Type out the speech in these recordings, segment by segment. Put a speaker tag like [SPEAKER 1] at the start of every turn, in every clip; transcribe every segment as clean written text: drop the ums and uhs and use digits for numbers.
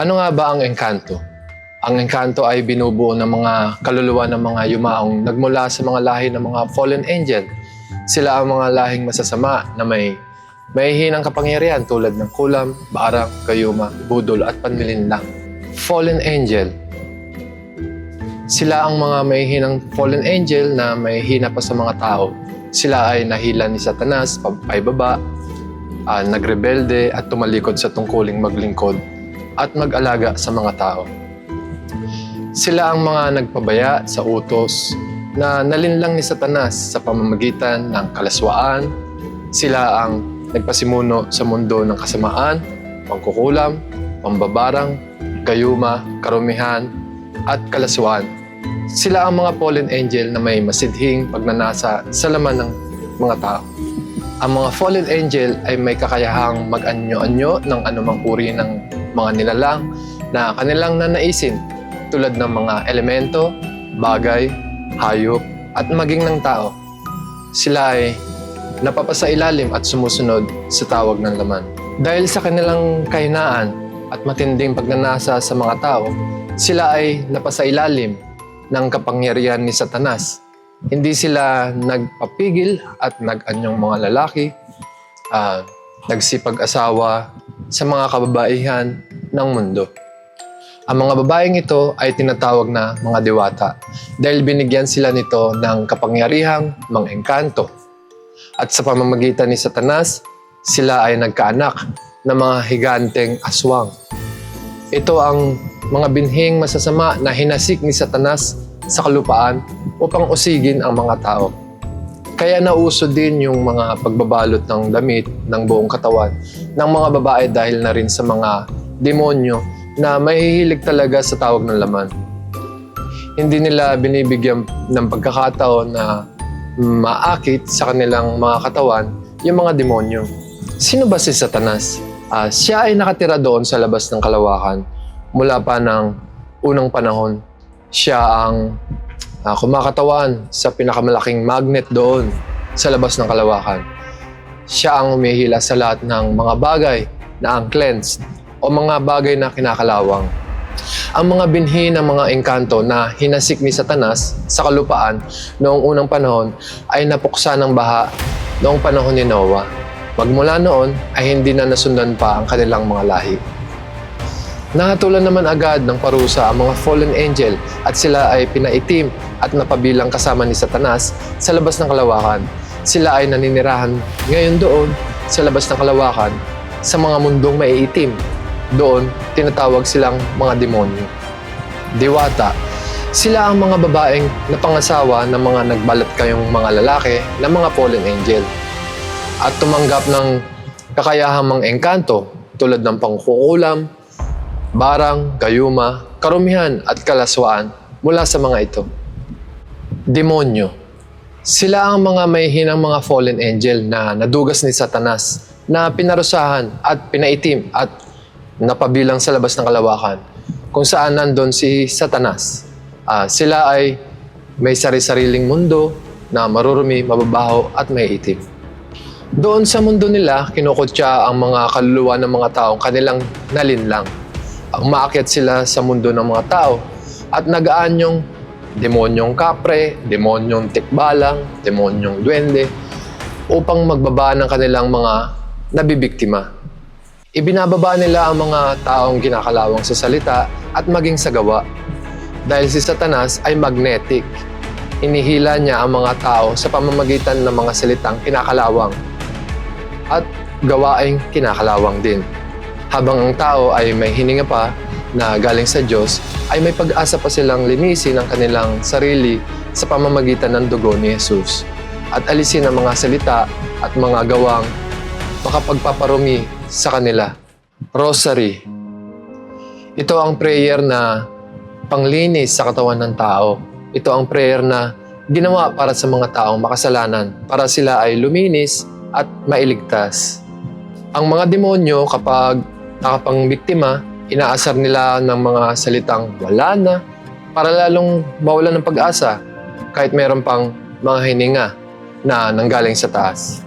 [SPEAKER 1] Ano nga ba ang engkanto? Ang engkanto ay binubuo ng mga kaluluwa ng mga yumaong nagmula sa mga lahi ng mga fallen angel. Sila ang mga lahing masasama na may hihinang kapangyarihan tulad ng kulam, barang, gayuma, budol at panlilinlang. Fallen angel. Sila ang mga may hinang fallen angel na may hina pa sa mga tao. Sila ay nahila ni Satanas, paibaba, nagrebelde at tumalikod sa tungkuling maglingkod at mag-alaga sa mga tao. Sila ang mga nagpabaya sa utos na nalinlang ni Satanas sa pamamagitan ng kalaswaan. Sila ang nagpasimuno sa mundo ng kasamaan, pangkukulam, pambabarang, gayuma, karumihan, at kalaswaan. Sila ang mga fallen angel na may masidhing pagnanasa sa laman ng mga tao. Ang mga fallen angel ay may kakayahang mag-anyo-anyo ng anumang uri ng mga nilalang na kanilang nanaisin tulad ng mga elemento, bagay, hayop, at maging ng tao. Sila ay napapasailalim at sumusunod sa tawag ng laman. Dahil sa kanilang kahinaan at matinding pagnanasa sa mga tao, sila ay napasailalim ng kapangyarihan ni Satanas. Hindi sila nagpapigil at nag-anyong mga lalaki, nagsipag-asawa sa mga kababaihan ng mundo. Ang mga babaeng ito ay tinatawag na mga diwata dahil binigyan sila nito ng kapangyarihang mang-engkanto. At sa pamamagitan ni Satanas, sila ay nagkaanak ng mga higanteng aswang. Ito ang mga binhing masasama na hinasik ni Satanas sa kalupaan upang usigin ang mga tao. Kaya nauso din yung mga pagbabalot ng damit ng buong katawan ng mga babae dahil na rin sa mga demonyo na mahihilig talaga sa tawag ng laman. Hindi nila binibigyan ng pagkakataon na maakit sa kanilang mga katawan yung mga demonyo. Sino ba si Satanas? Siya ay nakatira doon sa labas ng kalawakan mula pa ng unang panahon. Siya ang kumakatawan sa pinakamalaking magnet doon sa labas ng kalawakan. Siya ang humihila sa lahat ng mga bagay na uncleansed o mga bagay na kinakalawang. Ang mga binhi ng mga engkanto na hinasik ni Satanas sa kalupaan noong unang panahon ay napuksa ng baha noong panahon ni Noah. Magmula noon ay hindi na nasundan pa ang kanilang mga lahi. Nahatulan naman agad ng parusa ang mga fallen angel at sila ay pinaitim at napabilang kasama ni Satanas sa labas ng kalawakan. Sila ay naninirahan ngayon doon sa labas ng kalawakan sa mga mundong maiitim. Doon, tinatawag silang mga demonyo. Diwata, sila ang mga babaeng napangasawa ng mga nagbalat kayong mga lalaki na mga fallen angel at tumanggap ng kakayahang mang-engkanto tulad ng pangkukulam, barang, gayuma, karumihan at kalaswaan mula sa mga ito. Demonyo. Sila ang mga may hinang mga fallen angel na nadugas ni Satanas na pinarusahan at pinaitim at napabilang sa labas ng kalawakan kung saan nandun si Satanas. Sila ay may sari-sariling mundo na marurumi, mababaho at may itim. Doon sa mundo nila, kinukutya ang mga kaluluwa ng mga taong kanilang nalinlang. Umaakyat sila sa mundo ng mga tao at nag-aanyong demonyong kapre, demonyong tikbalang, demonyong duwende upang magbaba ng kanilang mga nabibiktima. Ibinababa nila ang mga taong kinakalawang sa salita at maging sa gawa. Dahil si Satanas ay magnetic. Hinihila niya ang mga tao sa pamamagitan ng mga salitang kinakalawang at gawaing kinakalawang din. Habang ang tao ay may hininga pa na galing sa Diyos, ay may pag-asa pa silang linisin ang kanilang sarili sa pamamagitan ng dugo ni Jesus at alisin ang mga salita at mga gawang makapagpaparumi sa kanila. Rosary. Ito ang prayer na panglinis sa katawan ng tao. Ito ang prayer na ginawa para sa mga taong makasalanan, para sila ay luminis at mailigtas. Ang mga demonyo kapag nakapangbiktima, inaasar nila ng mga salitang wala na para lalong mawalan ng pag-asa kahit meron pang mga hininga na nanggaling sa taas.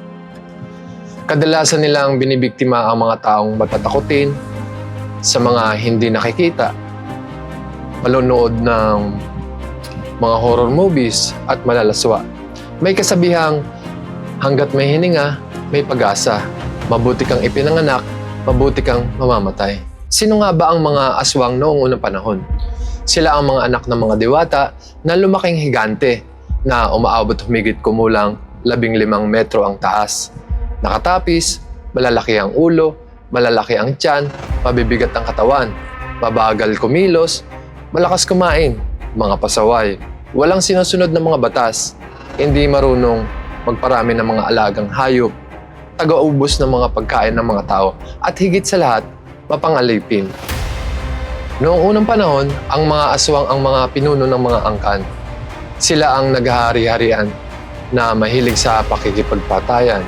[SPEAKER 1] Kadalasan nilang binibiktima ang mga taong matatakutin, sa mga hindi nakikita, manonood ng mga horror movies at malalaswa. May kasabihang, hanggat may hininga, may pag-asa. Mabuti kang ipinanganak, mabuti kang mamamatay. Sino nga ba ang mga aswang noong unang panahon? Sila ang mga anak ng mga diwata na lumaking higante na umaabot humigit kumulang 15 metro ang taas. Nakatapis, malalaki ang ulo, malalaki ang tiyan, mabibigat ang katawan, mabagal kumilos, malakas kumain, mga pasaway, walang sinusunod ng mga batas, hindi marunong magparami ng mga alagang hayop, taga-ubos ng mga pagkain ng mga tao, at higit sa lahat, mapangalipin. Noong unang panahon, ang mga aswang ang mga pinuno ng mga angkan. Sila ang naghahari-harian na mahilig sa pakikipagpatayan.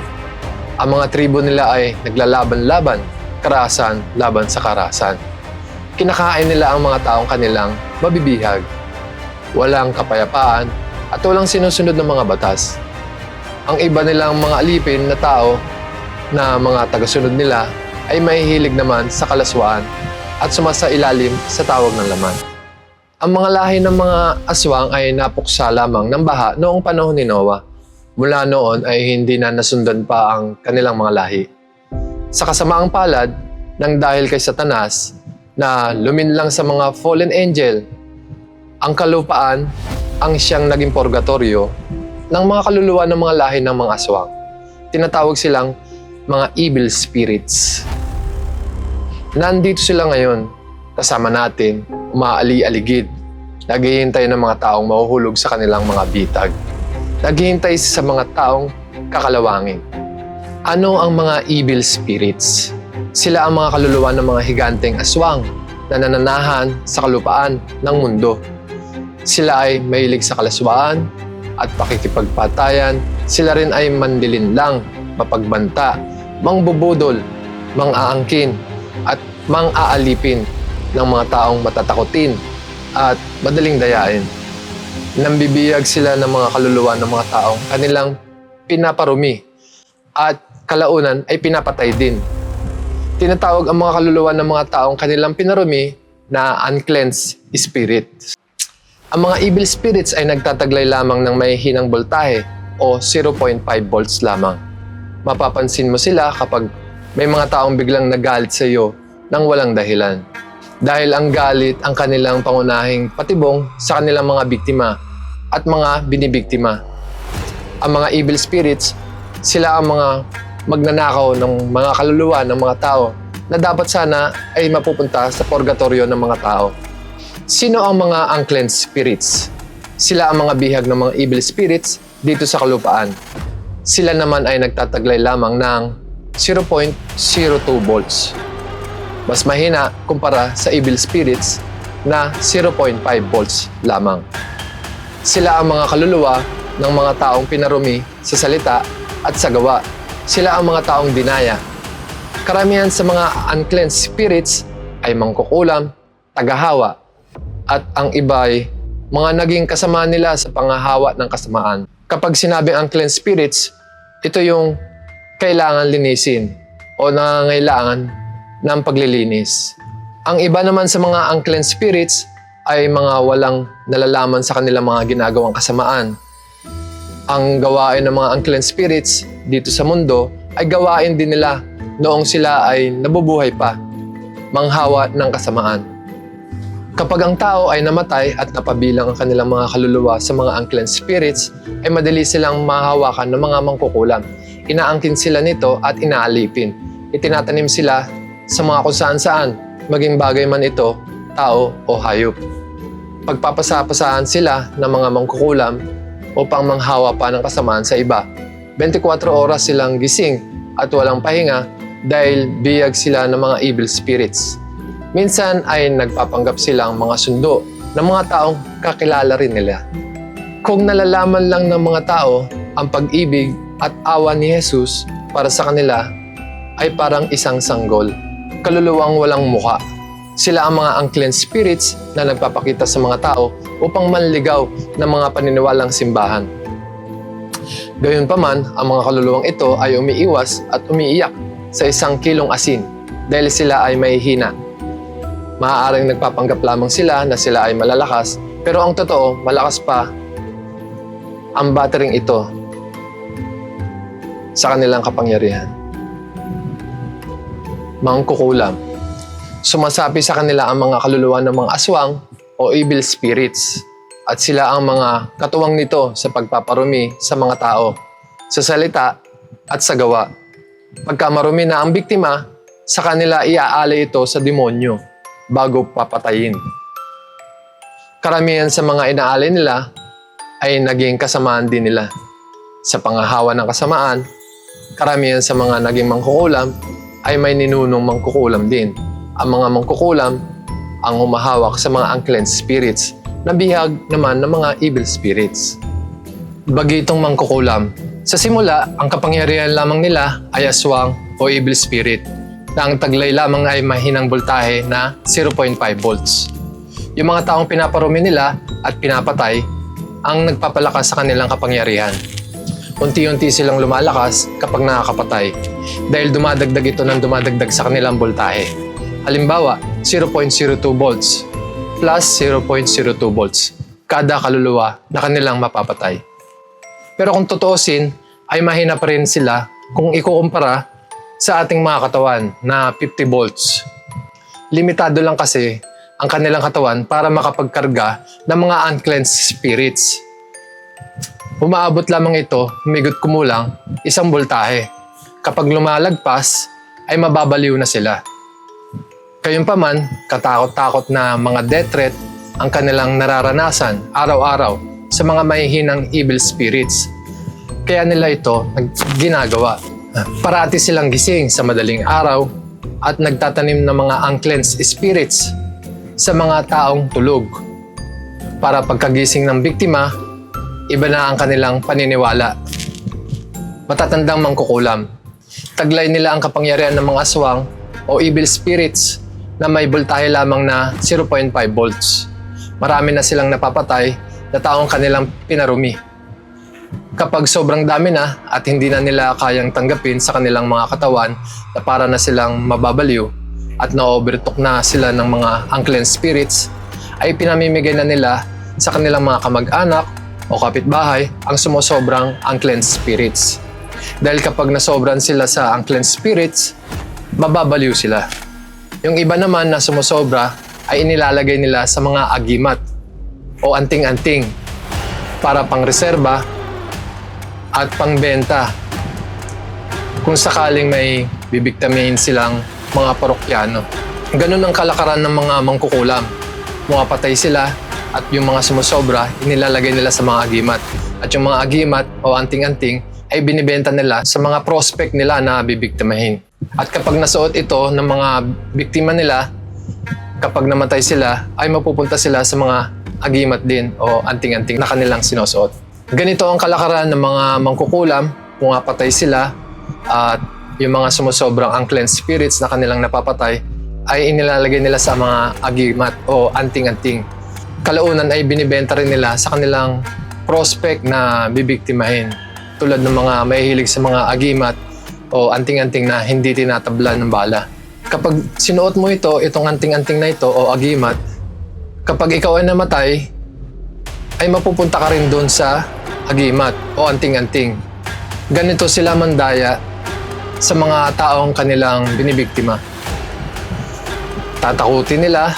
[SPEAKER 1] Ang mga tribo nila ay naglalaban-laban, karahasan laban sa karahasan. Kinakain nila ang mga taong kanilang mabibihag. Walang kapayapaan at walang sinusunod ng mga batas. Ang iba nilang mga alipin na tao na mga tagasunod nila ay mahihilig naman sa kalaswaan at sumasailalim sa tawag ng laman. Ang mga lahi ng mga aswang ay napuksa lamang ng baha noong panahon ni Noah. Mula noon ay hindi na nasundan pa ang kanilang mga lahi. Sa kasamaang palad, nang dahil kay Satanas na luminlang sa mga fallen angel, ang kalupaan ang siyang naging purgatorio ng mga kaluluwa ng mga lahi ng mga aswang. Tinatawag silang mga evil spirits. Nandito sila ngayon, kasama natin, umaali-aligid. Naghihintay ng mga taong mahuhulog sa kanilang mga bitag. Naghihintay sa mga taong kakalawangin. Ano ang mga evil spirits? Sila ang mga kaluluwa ng mga higanteng aswang na nananahan sa kalupaan ng mundo. Sila ay mahilig sa kalaswaan at pakikipagpatayan. Sila rin ay mandilinlang, mapagbanta, mangbubudol, mang-aangkin, at mang-aalipin ng mga taong matatakotin at madaling dayain. Nambibiyag sila ng mga kaluluwa ng mga taong kanilang pinaparumi at kalaunan ay pinapatay din. Tinatawag ang mga kaluluwa ng mga taong kanilang pinarumi na uncleansed spirit. Ang mga evil spirits ay nagtataglay lamang ng mahihinang boltahe o 0.5 volts lamang. Mapapansin mo sila kapag may mga taong biglang nagalit sa iyo nang walang dahilan. Dahil ang galit ang kanilang pangunahing patibong sa kanilang mga biktima at mga binibiktima. Ang mga evil spirits, sila ang mga magnanakaw ng mga kaluluwa ng mga tao na dapat sana ay mapupunta sa purgatorio ng mga tao. Sino ang mga uncleansed spirits? Sila ang mga bihag ng mga evil spirits dito sa kalupaan. Sila naman ay nagtataglay lamang ng 0.02 volts. Mas mahina kumpara sa evil spirits na 0.5 volts lamang. Sila ang mga kaluluwa ng mga taong pinarumi sa salita at sa gawa. Sila ang mga taong dinaya. Karamihan sa mga uncleansed spirits ay mangkukulam, tagahawa, at ang iba ay mga naging kasama nila sa pangahawa ng kasamaan. Kapag sinabing uncleansed spirits, ito yung kailangan linisin o nangangailangan ng paglilinis. Ang iba naman sa mga uncleansed spirits ay mga walang nalalaman sa kanilang mga ginagawang kasamaan. Ang gawain ng mga uncleansed spirits dito sa mundo ay gawain din nila noong sila ay nabubuhay pa, manghawa ng kasamaan. Kapag ang tao ay namatay at napabilang ang kanilang mga kaluluwa sa mga uncleansed spirits, ay madali silang mahawakan ng mga mangkukulam. Inaangkin sila nito at inaalipin. Itinatanim sila sa mga kung saan-saan, maging bagay man ito, tao o hayop. Pagpapasapasahan sila ng mga mangkukulam upang manghawa pa ng kasamaan sa iba. 24 oras silang gising at walang pahinga dahil biyag sila ng mga evil spirits. Minsan ay nagpapanggap silang mga sundo ng mga taong kakilala rin nila. Kung nalalaman lang ng mga tao ang pag-ibig at awa ni Jesus para sa kanila, ay parang isang sanggol, kaluluwang walang muka. Sila ang mga uncleansed spirits na nagpapakita sa mga tao upang manligaw ng mga paniniwalang simbahan. Gayunpaman, ang mga kaluluwang ito ay umiiwas at umiiyak sa 1 kilong asin dahil sila ay mahihina. Maaaring nagpapanggap lamang sila na sila ay malalakas, pero ang totoo, malakas pa ang battering ito sa kanilang kapangyarihan. Mangkukulam. Sumasapi sa kanila ang mga kaluluwa ng mga aswang o evil spirits, at sila ang mga katuwang nito sa pagpaparumi sa mga tao, sa salita at sa gawa. Pagka marumi na ang biktima, sa kanila iaalay ito sa demonyo bago papatayin. Karamihan sa mga inaalay nila ay naging kasamaan din nila. Sa pangahawa ng kasamaan, karamihan sa mga naging mangkukulam ay may ninunong mangkukulam din. Ang mga mangkukulam ang humahawak sa mga uncleansed spirits na bihag naman ng mga evil spirits. Bagitong mangkukulam. Sa simula, ang kapangyarihan lamang nila ay aswang o evil spirit na ang taglay lamang ay mahinang voltahe na 0.5 volts. Yung mga taong pinaparumi nila at pinapatay ang nagpapalakas sa kanilang kapangyarihan. Unti-unti silang lumalakas kapag nakakapatay dahil dumadagdag ito ng dumadagdag sa kanilang voltahe. Halimbawa, 0.02 volts plus 0.02 volts kada kaluluwa na kanilang mapapatay. Pero kung tutuusin, ay mahina pa rin sila kung ikukumpara sa ating mga katawan na 50 volts. Limitado lang kasi ang kanilang katawan para makapagkarga ng mga uncleansed spirits. Umaabot lamang ito, humigot kumulang, 1 voltahe. Kapag lumalagpas, ay mababaliw na sila. Gayunpaman, katakot-takot na mga death threat ang kanilang nararanasan araw-araw sa mga mahihinang evil spirits. Kaya nila ito ginagawa. Parati silang gising sa madaling araw at nagtatanim ng mga uncleansed spirits sa mga taong tulog. Para pagkagising ng biktima, iba na ang kanilang paniniwala. Matatandang mangkukulam. Taglay nila ang kapangyarihan ng mga aswang o evil spirits na may voltahe lamang na 0.5 volts. Marami na silang napapatay na taong kanilang pinarumi. Kapag sobrang dami na at hindi na nila kayang tanggapin sa kanilang mga katawan na para na silang mababaliw at na-overtalk na sila ng mga uncleansed spirits, ay pinamimigay na nila sa kanilang mga kamag-anak o kapitbahay ang sumusobrang uncleansed spirits. Dahil kapag nasobran sila sa uncleansed spirits, mababaliw sila. Yung iba naman na sumusobra ay inilalagay nila sa mga agimat o anting-anting para pang-reserba at pangbenta kung sakaling may bibigtamihin silang mga parokyano. Ganun ang kalakaran ng mga mangkukulam. Mukapatay sila at yung mga sumusobra inilalagay nila sa mga agimat. At yung mga agimat o anting-anting ay binibenta nila sa mga prospect nila na bibigtamahin. At kapag nasuot ito ng mga biktima nila, kapag namatay sila, ay mapupunta sila sa mga agimat din o anting-anting na kanilang sinusuot. Ganito ang kalakaran ng mga mangkukulam, kung patay sila at yung mga sumusobrang uncleansed spirits na kanilang napapatay ay inilalagay nila sa mga agimat o anting-anting. Kalaunan ay binibenta rin nila sa kanilang prospect na bibiktimahin, tulad ng mga mahihilig sa mga agimat o anting-anting na hindi tinatablan ng bala. Kapag sinuot mo itong anting-anting na ito o agimat, kapag ikaw ay namatay, ay mapupunta ka rin doon sa agimat o anting-anting. Ganito sila mandaya sa mga taong kanilang binibiktima. Tatakutin nila,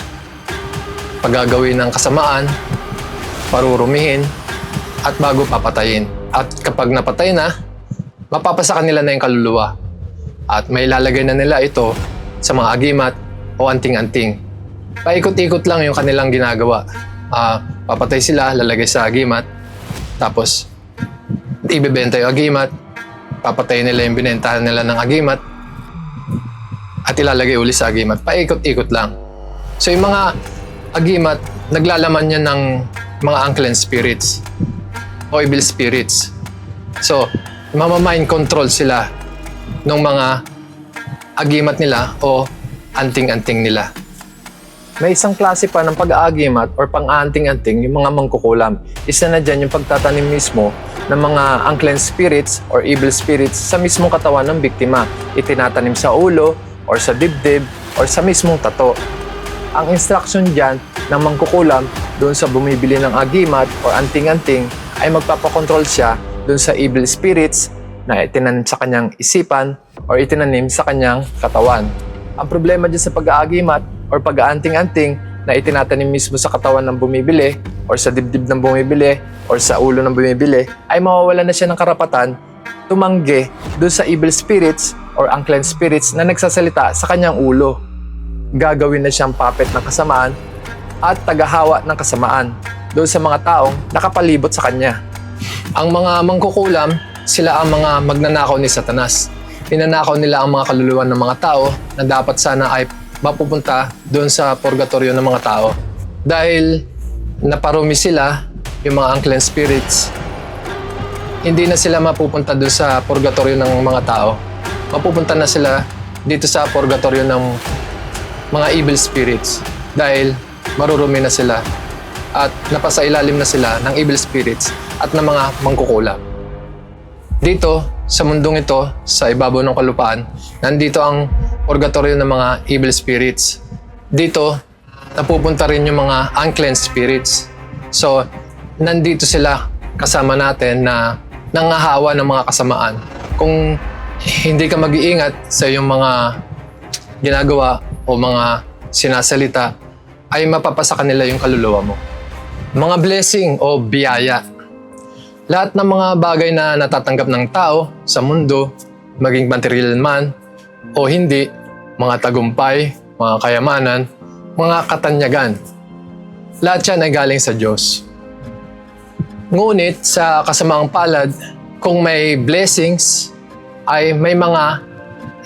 [SPEAKER 1] paggagawin ng kasamaan, parurumihin, at bago papatayin. At kapag napatay na, mapapasa kanila na yung kaluluwa. At may lalagay na nila ito sa mga agimat o anting-anting. Paikot-ikot lang yung kanilang ginagawa. Papatay sila, lalagay sa agimat, tapos ibebenta yung agimat, papatayin nila yung binentahan nila ng agimat, at ilalagay uli sa agimat. Paikot-ikot lang. So yung mga agimat, naglalaman yan ng mga uncleansed spirits o evil spirits. So, mamamind control sila ng mga agimat nila o anting-anting nila. May isang klase pa ng pag-aagimat or pang-aanting-anting yung mga mangkukulam. Isa na dyan yung pagtatanim mismo ng mga uncleansed spirits or evil spirits sa mismong katawan ng biktima. Itinatanim sa ulo or sa dibdib or sa mismong tato. Ang instruction dyan ng mangkukulam doon sa bumibili ng agimat o anting-anting ay magpapakontrol siya doon sa evil spirits na itinanim sa kanyang isipan o itinanim sa kanyang katawan. Ang problema dyan sa pag-aagimat o pag-aanting-anting na itinatanim mismo sa katawan ng bumibili o sa dibdib ng bumibili o sa ulo ng bumibili ay mawawalan na siya ng karapatan tumanggi doon sa evil spirits or unclean spirits na nagsasalita sa kanyang ulo. Gagawin na siyang puppet ng kasamaan at tagahawa ng kasamaan doon sa mga taong nakapalibot sa kanya. Ang mga mangkukulam, sila ang mga magnanakaw ni Satanas. Ninanakaw nila ang mga kaluluwa ng mga tao na dapat sana ay mapupunta doon sa purgatorio ng mga tao. Dahil naparumi sila, yung mga unclean spirits, hindi na sila mapupunta doon sa purgatorio ng mga tao. Mapupunta na sila dito sa purgatorio ng mga evil spirits dahil marurumi na sila at napasailalim na sila ng evil spirits at ng mga mangkukulam. Dito, sa mundong ito, sa ibabaw ng kalupaan, nandito ang purgatorio ng mga evil spirits. Dito, napupunta rin yung mga unclean spirits. So, nandito sila kasama natin na nangahawa ng mga kasamaan. Kung hindi ka mag-iingat sa iyong mga ginagawa o mga sinasalita, ay mapapasa kanila yung kaluluwa mo. Mga blessing o biyaya. Lahat ng mga bagay na natatanggap ng tao sa mundo, maging material man o hindi, mga tagumpay, mga kayamanan, mga katanyagan, lahat yan ay galing sa Diyos. Ngunit sa kasamaang palad, kung may blessings, ay may mga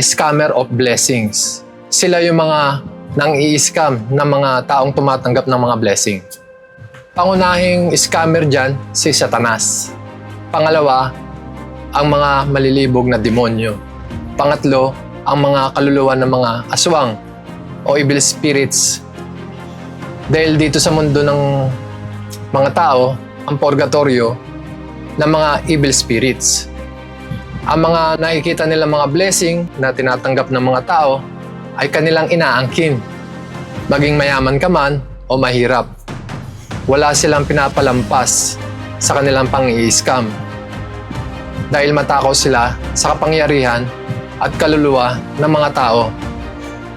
[SPEAKER 1] scammer of blessings. Sila yung mga nang-i-scam ng mga taong tumatanggap ng mga blessing. Pangunahing scammer dyan, si Satanas. Pangalawa, ang mga malilibog na demonyo. Pangatlo, ang mga kaluluwa ng mga aswang o evil spirits. Dahil dito sa mundo ng mga tao, ang purgatorio ng mga evil spirits. Ang mga nakikita nilang mga blessing na tinatanggap ng mga tao ay kanilang inaangkin. Maging mayaman ka man o mahirap. Wala silang pinapalampas sa kanilang pang-i-scam. Dahil matakaw sila sa kapangyarihan at kaluluwa ng mga tao.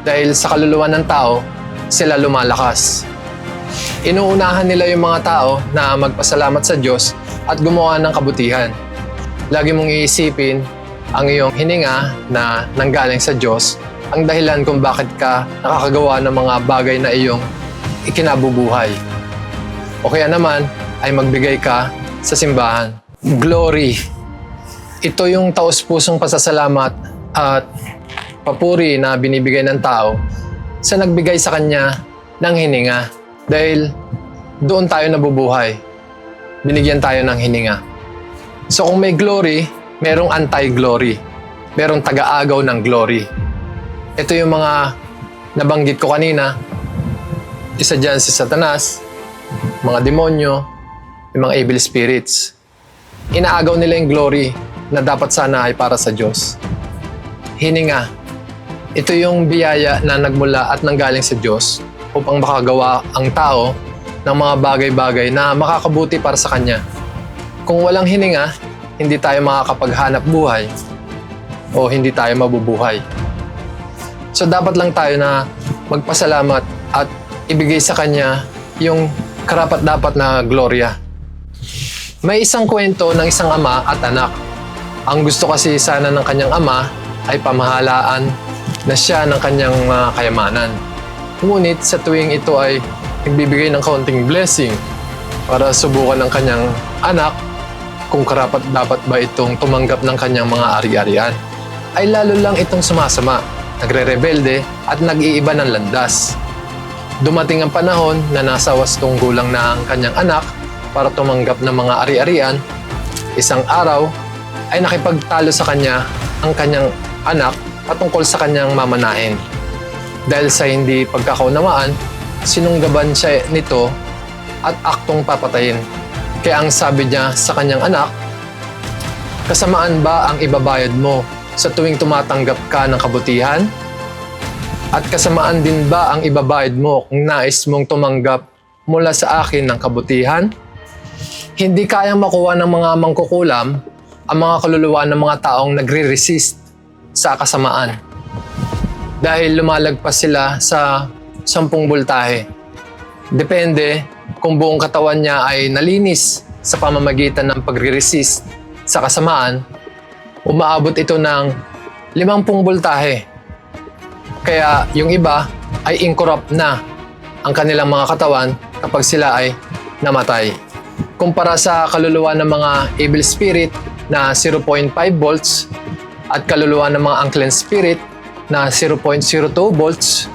[SPEAKER 1] Dahil sa kaluluwa ng tao, sila lumalakas. Inuunahan nila yung mga tao na magpasalamat sa Diyos at gumawa ng kabutihan. Lagi mong iisipin ang iyong hininga na nanggaling sa Diyos ang dahilan kung bakit ka nakakagawa ng mga bagay na iyong ikinabubuhay. O kaya naman ay magbigay ka sa simbahan. Glory. Ito yung taos-pusong pasasalamat at papuri na binibigay ng tao sa nagbigay sa kanya ng hininga. Dahil doon tayo nabubuhay. Binigyan tayo ng hininga. So kung may glory, merong anti-glory. Merong taga-agaw ng glory. Ito yung mga nabanggit ko kanina. Isa dyan si Satanas, mga demonyo, yung mga evil spirits. Inaagaw nila yung glory na dapat sana ay para sa Diyos. Hininga. Ito yung biyaya na nagmula at nanggaling sa Diyos upang makagawa ang tao ng mga bagay-bagay na makakabuti para sa Kanya. Kung walang hininga, hindi tayo makakapaghanap buhay o hindi tayo mabubuhay. So dapat lang tayo na magpasalamat at ibigay sa Kanya yung karapat-dapat na gloria. May isang kwento ng isang ama at anak. Ang gusto kasi sana ng kanyang ama ay pamahalaan na siya ng kanyang kayamanan. Ngunit sa tuwing ito ay nagbibigay ng kaunting blessing para subukan ng kanyang anak kung karapat-dapat ba itong tumanggap ng kanyang mga ari-arian, ay lalo lang itong sumasama, nagre-rebelde at nag-iiba ng landas. Dumating ang panahon na nasa wastong gulang na ang kanyang anak para tumanggap ng mga ari-arian. Isang araw ay nakipagtalo sa kanya ang kanyang anak patungkol sa kanyang mamanahin. Dahil sa hindi pagkakaunawaan, sinunggaban siya nito at aktong papatayin. Kaya ang sabi niya sa kanyang anak, "Kasamaan ba ang ibabayad mo sa tuwing tumatanggap ka ng kabutihan? At kasamaan din ba ang ibabayad mo kung nais mong tumanggap mula sa akin ng kabutihan? Hindi kayang makuha ng mga mangkukulam ang mga kaluluwa ng mga taong nagre-resist sa kasamaan. Dahil lumalagpas sila sa 10 boltahe. Depende kung buong katawan niya ay nalinis sa pamamagitan ng pagre-resist sa kasamaan, umaabot ito ng 50 boltahe. Kaya yung iba ay incorrupt na ang kanilang mga katawan kapag sila ay namatay. Kumpara sa kaluluwa ng mga evil spirit na 0.5 volts at kaluluwa ng mga unclean spirit na 0.02 volts,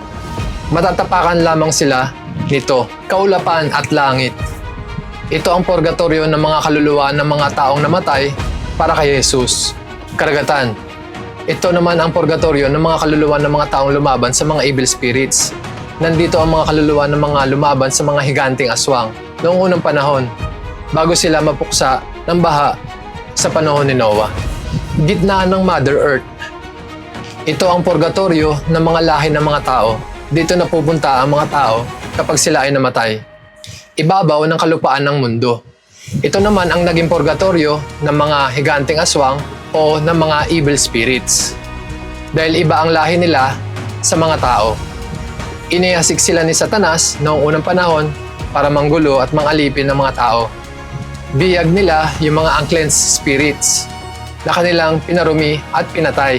[SPEAKER 1] matatapakan lamang sila nito, kaulapan at langit. Ito ang purgatorio ng mga kaluluwa ng mga taong namatay para kay Jesus. Karagatan. Ito naman ang purgatorio ng mga kaluluwa ng mga taong lumaban sa mga evil spirits. Nandito ang mga kaluluwa ng mga lumaban sa mga higanting aswang noong unang panahon, bago sila mapuksa ng baha sa panahon ni Noah. Gitnaan ng Mother Earth. Ito ang purgatorio ng mga lahi ng mga tao. Dito na pupunta ang mga tao kapag sila ay namatay. Ibabaw ng kalupaan ng mundo. Ito naman ang naging purgatorio ng mga higanting aswang o ng mga evil spirits. Dahil iba ang lahi nila sa mga tao. Inihasik sila ni Satanas noong unang panahon para manggulo at mangalipin ng mga tao. Biyag nila yung mga unclean spirits na kanilang pinarumi at pinatay.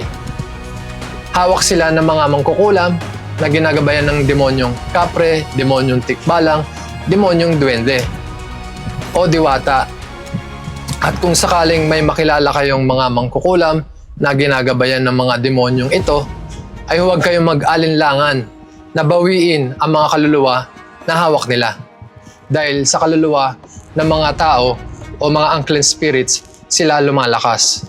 [SPEAKER 1] Hawak sila ng mga mangkukulam na ginagabayan ng demonyong kapre, demonyong tikbalang, demonyong duwende o diwata. At kung sakaling may makilala kayong mga mangkukulam na ginagabayan ng mga demonyong ito, ay huwag kayong mag-alinlangan na bawiin ang mga kaluluwa na hawak nila. Dahil sa kaluluwa ng mga tao o mga unclean spirits, sila lumalakas.